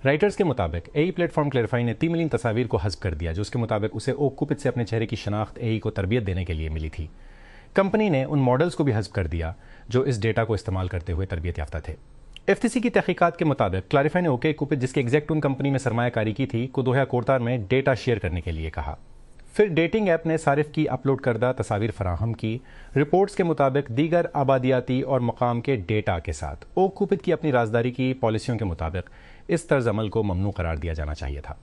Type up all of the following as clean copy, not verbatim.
Writers کے مطابق اے ای plate form clarify نے 3 ملین تصاویر کو حذف کر دیا جو اس کے مطابق اسے اوک کوپت سے اپنے چہرے کی شناخت اے ای کو تربیت دینے کے لیے ملی تھی۔ کمپنی نے ان ماڈلز کو بھی حذف کر دیا جو اس ڈیٹا کو استعمال کرتے ہوئے تربیت یافتہ تھے۔ ایف ٹی سی کی تحقیقات کے مطابق کلیریفائی نے اوکے کوپت جس کی ایگزیکٹون کمپنی میں سرمایہ کاری کی تھی کو دوحہ کورتار میں ڈیٹا شیئر کرنے کے لیے کہا۔ پھر ڈیٹنگ ایپ نے صارف کی اپلوڈ کردہ تصاویر فراہم کی۔ رپورٹس کے مطابق دیگر آبادیاتی اور مقام کے ڈیٹا کے ساتھ اوک کوپت کی اپنی رازداری کی پالیسیوں کے مطابق اس طرز عمل کو ممنوع قرار دیا جانا چاہیے تھا۔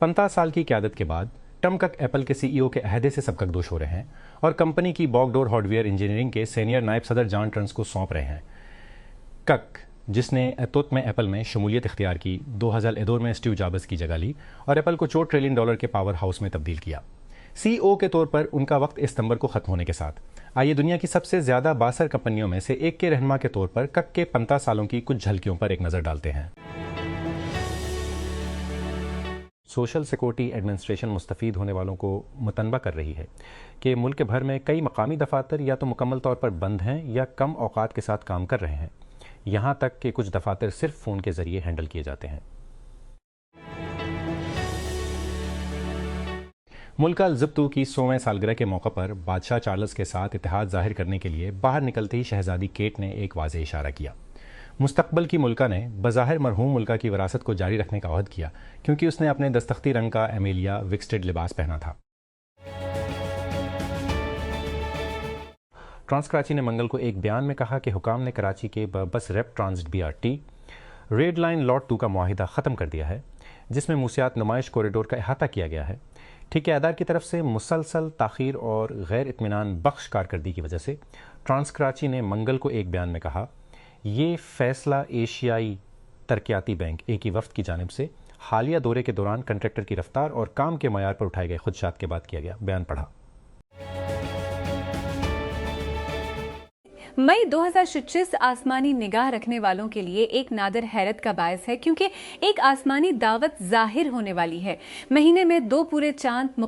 50 سال کی قیادت کے بعد ٹم کک ایپل کے سی ای او کے عہدے سے سبکدوش ہو رہے ہیں اور کمپنی کی باگ ڈور ہارڈ ویئر انجینئرنگ کے سینئر نائب صدر جان ٹرنس کو سونپ رہے ہیں۔ کک جس نے ایتوت میں ایپل میں شمولیت اختیار کی، 2002 میں اسٹیو جابز کی جگہ لی اور ایپل کو $4 ٹریلین کے پاور ہاؤس میں تبدیل کیا۔ سی او کے طور پر ان کا وقت اس ستمبر کو ختم ہونے کے ساتھ آئیے دنیا کی سب سے زیادہ بااثر کمپنیوں میں سے ایک کے رہنما کے طور پر کک کے 50 سالوں کی کچھ جھلکیوں پر ایک نظر ڈالتے ہیں۔ سوشل سیکورٹی ایڈمنسٹریشن مستفید ہونے والوں کو متنبہ کر رہی ہے کہ ملک بھر میں کئی مقامی دفاتر یا تو مکمل طور پر بند ہیں یا کم اوقات کے ساتھ کام کر رہے ہیں، یہاں تک کہ کچھ دفاتر صرف فون کے ذریعے ہینڈل کیے جاتے ہیں۔ ملکہ الزبتو کی 100ویں سالگرہ کے موقع پر بادشاہ چارلز کے ساتھ اتحاد ظاہر کرنے کے لیے باہر نکلتے ہی شہزادی کیٹ نے ایک واضح اشارہ کیا۔ مستقبل کی ملکہ نے بظاہر مرحوم ملکہ کی وراثت کو جاری رکھنے کا عہد کیا کیونکہ اس نے اپنے دستخطی رنگ کا ایمیلیا وکسٹڈ لباس پہنا تھا۔ ٹرانس کراچی نے منگل کو ایک بیان میں کہا کہ حکام نے کراچی کے bus rapid transit BRT red line lot 2 کا معاہدہ ختم کر دیا ہے جس میں موسیات نمائش کوریڈور کا احاطہ کیا گیا ہے۔ ٹھیکیدار کی طرف سے مسلسل تاخیر اور غیر اطمینان بخش کارکردگی کی وجہ سے ٹرانس کراچی نے منگل کو ایک بیان میں کہا یہ فیصلہ ایشیائی ترقیاتی بینک کی وفد کی جانب سے حالیہ دورے کے دوران کنٹریکٹر کی رفتار اور کام کے معیار پر اٹھائے گئے خدشات کے بعد کیا گیا۔ بیان پڑھا۔ مئی 2026 آسمانی نگاہ رکھنے والوں کے لیے ایک نادر حیرت کا باعث ہے کیونکہ ایک آسمانی دعوت ظاہر ہونے والی ہے۔ مہینے میں 2 پورے چاند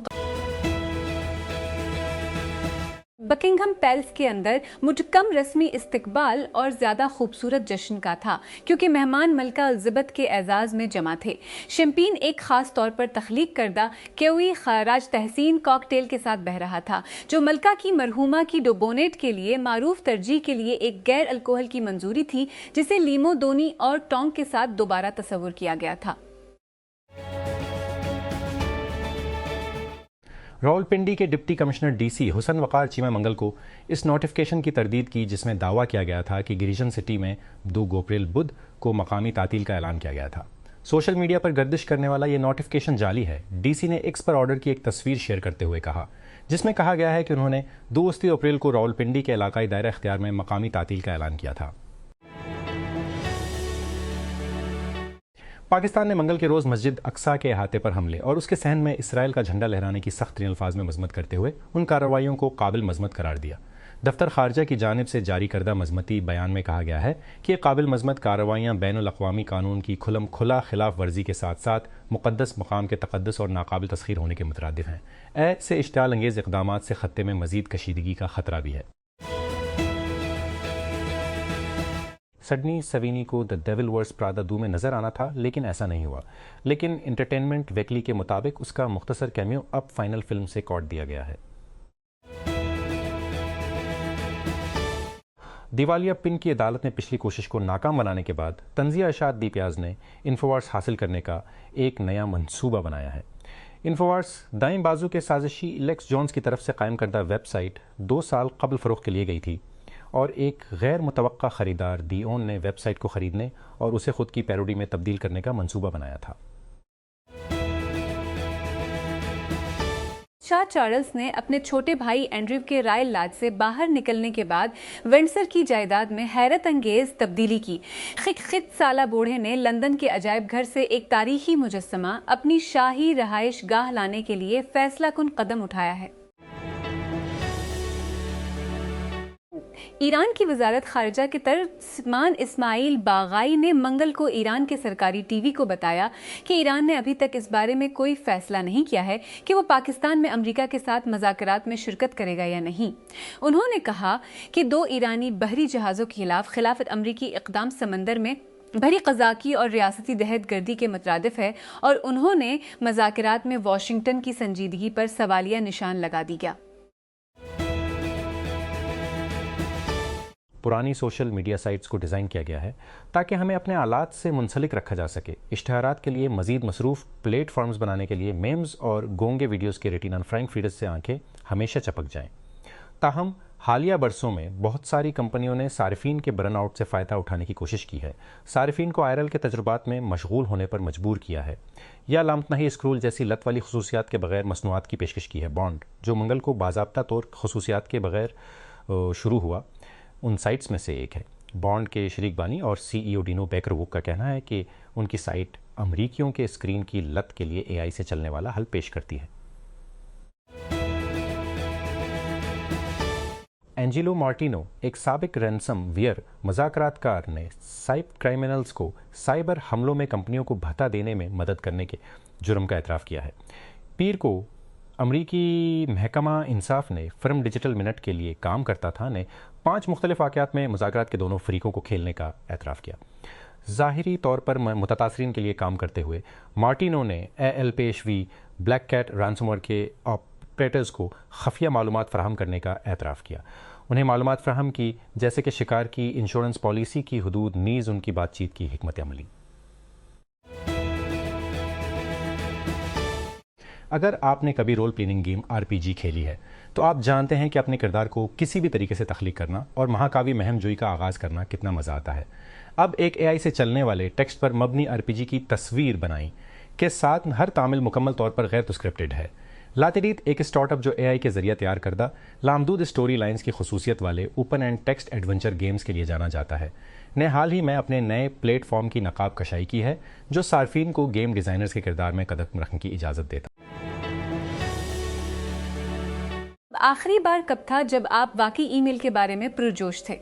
بکنگھم پیلس کے اندر مجھ کم رسمی استقبال اور زیادہ خوبصورت جشن کا تھا کیونکہ مہمان ملکہ الزبتھ کے اعزاز میں جمع تھے۔ شمپین ایک خاص طور پر تخلیق کردہ کیوی خراج تحسین کاکٹیل کے ساتھ بہہ رہا تھا جو ملکہ کی مرحومہ کی ڈوبونیٹ کے لیے معروف ترجیح کے لیے ایک غیر الکوہل کی منظوری تھی جسے لیمو دونی اور ٹونگ کے ساتھ دوبارہ تصور کیا گیا تھا۔ راولپنڈی کے ڈپٹی کمشنر ڈی سی حسن وقار چیمہ منگل کو اس نوٹیفکیشن کی تردید کی جس میں دعویٰ کیا گیا تھا کہ گریجن سٹی میں 2 اپریل بدھ کو مقامی تعطیل کا اعلان کیا گیا تھا۔ سوشل میڈیا پر گردش کرنے والا یہ نوٹیفکیشن جعلی ہے۔ ڈی سی نے ایکس پر آرڈر کی ایک تصویر شیئر کرتے ہوئے کہا جس میں کہا گیا ہے کہ انہوں نے 2 اپریل کو راولپنڈی کے علاقائی دائرہ اختیار میں مقامی تعطیل کا اعلان کیا تھا۔ پاکستان نے منگل کے روز مسجد اقصیٰ کے احاطے پر حملے اور اس کے صحن میں اسرائیل کا جھنڈا لہرانے کی سخت ترین الفاظ میں مذمت کرتے ہوئے ان کارروائیوں کو قابل مذمت قرار دیا۔ دفتر خارجہ کی جانب سے جاری کردہ مذمتی بیان میں کہا گیا ہے کہ یہ قابل مذمت کارروائیاں بین الاقوامی قانون کی کھلم کھلا خلاف ورزی کے ساتھ ساتھ مقدس مقام کے تقدس اور ناقابل تسخیر ہونے کے مترادف ہیں۔ ایسے اشتعال انگیز اقدامات سے خطے میں مزید کشیدگی کا خطرہ بھی ہے۔ سڈنی سوینی کو دی ڈیول ویئرز پرادا 2 میں نظر آنا تھا لیکن ایسا نہیں ہوا، لیکن انٹرٹینمنٹ ویکلی کے مطابق اس کا مختصر کیمیو اب فائنل فلم سے کاٹ دیا گیا ہے۔ دیوالیہ پن کی عدالت نے پچھلی کوشش کو ناکام بنانے کے بعد تنزیہ اشاعت پیاز نے انفوارس حاصل کرنے کا ایک نیا منصوبہ بنایا ہے۔ انفوارس دائیں بازو کے سازشی الیکس جونز کی طرف سے قائم کردہ ویب سائٹ 2 سال قبل فروخت کے لیے گئی تھی اور ایک غیر متوقع خریدار دی اون نے ویب سائٹ کو خریدنے اور اسے خود کی پیروڈی میں تبدیل کرنے کا منصوبہ بنایا تھا۔ شاہ چارلز نے اپنے چھوٹے بھائی اینڈریو کے رائل لاج سے باہر نکلنے کے بعد ونڈسر کی جائیداد میں حیرت انگیز تبدیلی کی۔ خط سالہ بوڑھے نے لندن کے عجائب گھر سے ایک تاریخی مجسمہ اپنی شاہی رہائش گاہ لانے کے لیے فیصلہ کن قدم اٹھایا ہے۔ ایران کی وزارت خارجہ کے ترجمان اسماعیل باغائی نے منگل کو ایران کے سرکاری ٹی وی کو بتایا کہ ایران نے ابھی تک اس بارے میں کوئی فیصلہ نہیں کیا ہے کہ وہ پاکستان میں امریکہ کے ساتھ مذاکرات میں شرکت کرے گا یا نہیں۔ انہوں نے کہا کہ 2 ایرانی بحری جہازوں کے خلافت امریکی اقدام سمندر میں بحری قزاقی اور ریاستی دہشت گردی کے مترادف ہے، اور انہوں نے مذاکرات میں واشنگٹن کی سنجیدگی پر سوالیہ نشان لگا دیا۔ پرانی سوشل میڈیا سائٹس کو ڈیزائن کیا گیا ہے تاکہ ہمیں اپنے آلات سے منسلک رکھا جا سکے۔ اشتہارات کے لیے مزید مصروف پلیٹ فارمز بنانے کے لیے میمز اور گونگے ویڈیوز کے ریٹینا فرینک فیڈز سے آنکھیں ہمیشہ چپک جائیں۔ تاہم حالیہ برسوں میں بہت ساری کمپنیوں نے صارفین کے برن آؤٹ سے فائدہ اٹھانے کی کوشش کی ہے، صارفین کو IRL کے تجربات میں مشغول ہونے پر مجبور کیا ہے، یا لامتناہی اسکرول جیسی لت والی خصوصیات کے بغیر مصنوعات کی پیشکش کی ہے۔ بانڈ، جو منگل کو باضابطہ طور خصوصیات کے بغیر شروع ہوا، ان سائٹس میں سے ایک ہے۔ بانڈ کے شریک بانی اور CEO ڈینو بیکروک کا کہنا ہے کہ ان کی سائٹ امریکیوں کے اسکرین کی لت کے لیے AI سے چلنے والا حل پیش کرتی ہے۔ اینجیلو مارٹینو، ایک سابق رینسم ویئر مذاکرات کار، نے سائبر کرائمنلز کو سائبر حملوں میں کمپنیوں کو بھتا دینے میں مدد کرنے کے جرم کا اعتراف کیا ہے۔ پیر کو امریکی محکمہ انصاف نے فرم ڈیجیٹل منٹ کے لیے کام کرتا تھا نے 5 مختلف واقعات میں مذاکرات کے دونوں فریقوں کو کھیلنے کا اعتراف کیا۔ ظاہری طور پر متاثرین کے لیے کام کرتے ہوئے مارٹینو نے AL پیشوی بلیک کیٹ رانسم ویئر کے آپریٹرز کو خفیہ معلومات فراہم کرنے کا اعتراف کیا، انہیں معلومات فراہم کی جیسے کہ شکار کی انشورنس پالیسی کی حدود، نیز ان کی بات چیت کی حکمت عملی۔ اگر آپ نے کبھی رول پلینگ گیم RPG کھیلی ہے تو آپ جانتے ہیں کہ اپنے کردار کو کسی بھی طریقے سے تخلیق کرنا اور مہاکاوی مہم جوئی کا آغاز کرنا کتنا مزہ آتا ہے۔ اب ایک AI سے چلنے والے ٹیکسٹ پر مبنی RPG کی تصویر بنائی کے ساتھ ہر تعامل مکمل طور پر غیر اسکرپٹڈ ہے۔ لاتریت، ایک اسٹارٹ اپ جو AI کے ذریعہ تیار کردہ لامحدود اسٹوری لائنز کی خصوصیت والے open and text adventure games کے لیے جانا جاتا ہے، نے حال ہی میں اپنے نئے پلیٹ فارم کی نقاب کشائی کی ہے جو صارفین کو گیم ڈیزائنرز کے کردار میں قدم رکھنے کی اجازت دیتا ہے۔ آخری بار کب تھا جب آپ واقعی ای میل کے بارے میں پرجوش تھے؟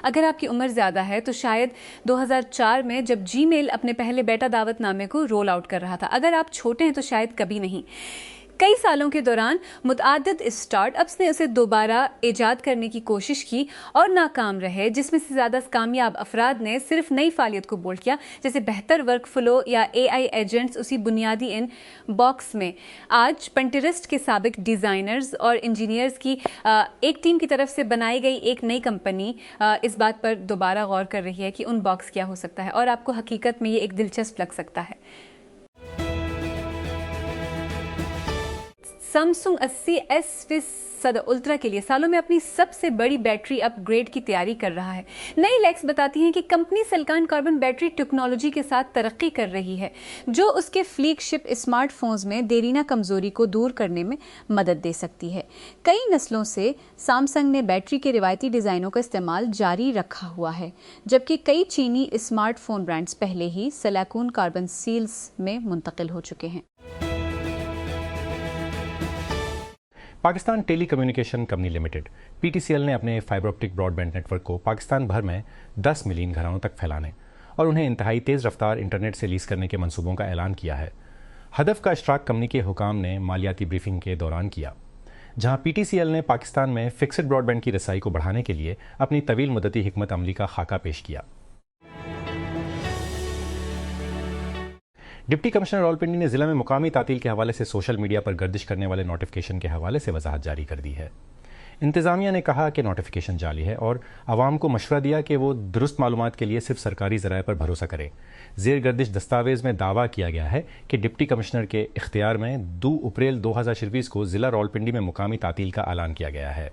اگر آپ کی عمر زیادہ ہے تو شاید 2004 میں جب جی میل اپنے پہلے بیٹا دعوت نامے کو رول آؤٹ کر رہا تھا۔ اگر آپ چھوٹے ہیں تو شاید کبھی نہیں۔ کئی سالوں کے دوران متعدد اسٹارٹ اپس نے اسے دوبارہ ایجاد کرنے کی کوشش کی اور ناکام رہے، جس میں سے زیادہ کامیاب افراد نے صرف نئی فعالیت کو بولڈ کیا، جیسے بہتر ورک فلو یا AI ایجنٹس اسی بنیادی ان باکس میں۔ آج پنٹیرسٹ کے سابق ڈیزائنرز اور انجینئرز کی ایک ٹیم کی طرف سے بنائی گئی ایک نئی کمپنی اس بات پر دوبارہ غور کر رہی ہے کہ ان باکس کیا ہو سکتا ہے، اور آپ کو حقیقت میں یہ ایک دلچسپ لگ سکتا ہے۔ سیمسنگ 80S الٹرا کے لیے سالوں میں اپنی سب سے بڑی بیٹری اپ گریڈ کی تیاری کر رہا ہے۔ نئی لیکس بتاتی ہیں کہ company silicon carbon battery technology کے ساتھ ترقی کر رہی ہے جو اس کے فلیگ شپ اسمارٹ فونز میں دیرینہ کمزوری کو دور کرنے میں مدد دے سکتی ہے۔ کئی نسلوں سے سیمسنگ نے بیٹری کے روایتی ڈیزائنوں کا استعمال جاری رکھا ہوا ہے، جبکہ کئی چینی اسمارٹ فون برانڈز پہلے ہی سلیکون کاربن سیلز میں منتقل ہو چکے ہیں۔ Pakistan telecommunication company limited PTCL نے اپنے fibre optic broadband network کو پاکستان بھر میں 10 ملین گھرانوں تک پھیلانے اور انہیں انتہائی تیز رفتار انٹرنیٹ سے لیز کرنے کے منصوبوں کا اعلان کیا ہے۔ ہدف کا اشتراک کمپنی کے حکام نے مالیاتی بریفنگ کے دوران کیا، جہاں PTCL نے پاکستان میں فکسڈ براڈ بینڈ کی رسائی کو بڑھانے کے لیے اپنی طویل مدتی حکمت عملی کا خاکہ پیش کیا۔ ڈپٹی کمشنر راولپنڈی نے ضلع میں مقامی تعطیل کے حوالے سے سوشل میڈیا پر گردش کرنے والے نوٹیفیکیشن کے حوالے سے وضاحت جاری کر دی ہے۔ انتظامیہ نے کہا کہ نوٹیفیکیشن جعلی ہے اور عوام کو مشورہ دیا کہ وہ درست معلومات کے لیے صرف سرکاری ذرائع پر بھروسہ کریں۔ زیر گردش دستاویز میں دعویٰ کیا گیا ہے کہ ڈپٹی کمشنر کے اختیار میں 2 اپریل 2024 کو ضلع راولپنڈی میں مقامی تعطیل کا اعلان کیا گیا ہے۔